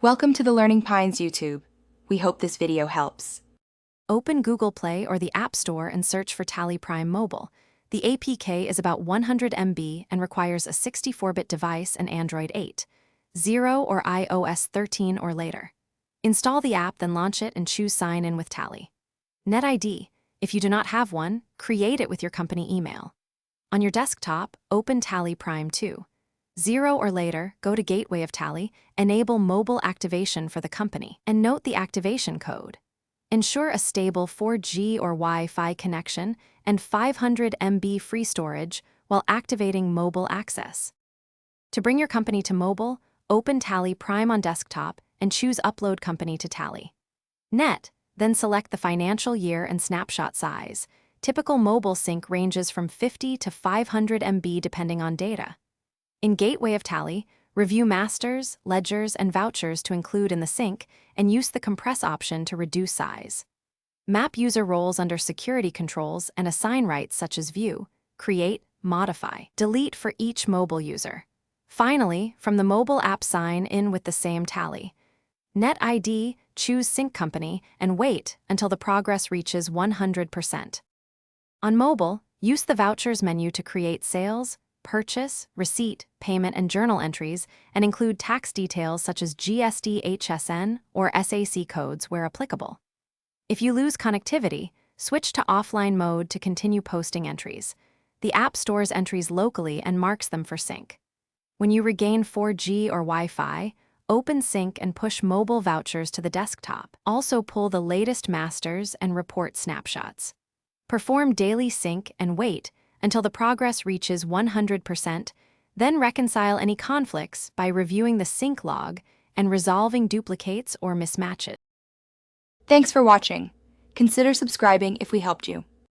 Welcome to the Learning Pines YouTube. We hope this video helps. Open Google Play or the App Store and search for Tally Prime Mobile. The APK is about 100 MB and requires a 64-bit device and Android 8, 0 or iOS 13 or later. Install the app, then launch it and choose Sign In with Tally. NetID. If you do not have one, create it with your company email. On your desktop, open Tally Prime 2. 0 or later, go to Gateway of Tally, enable mobile activation for the company, and note the activation code. Ensure a stable 4G or Wi-Fi connection and 500 MB free storage while activating mobile access. To bring your company to mobile, open Tally Prime on desktop and choose Upload Company to Tally. Then select the financial year and snapshot size. Typical mobile sync ranges from 50 to 500 MB depending on data. In Gateway of Tally, review masters, ledgers, and vouchers to include in the sync, and use the compress option to reduce size. Map user roles under security controls and assign rights such as view, create, modify, delete for each mobile user. Finally, from the mobile app, sign in with the same Tally. NetID, choose Sync Company, and wait until the progress reaches 100%. On mobile, use the Vouchers menu to create sales, purchase, receipt, payment, and journal entries, and include tax details such as GST HSN or SAC codes where applicable. If you lose connectivity, switch to offline mode to continue posting entries. The app stores entries locally and marks them for sync. When you regain 4G or Wi-Fi, open Sync and push mobile vouchers to the desktop. Also pull the latest masters and report snapshots. Perform daily sync and wait until the progress reaches 100%, then reconcile any conflicts by reviewing the sync log and resolving duplicates or mismatches. Thanks for watching. Consider subscribing if we helped you.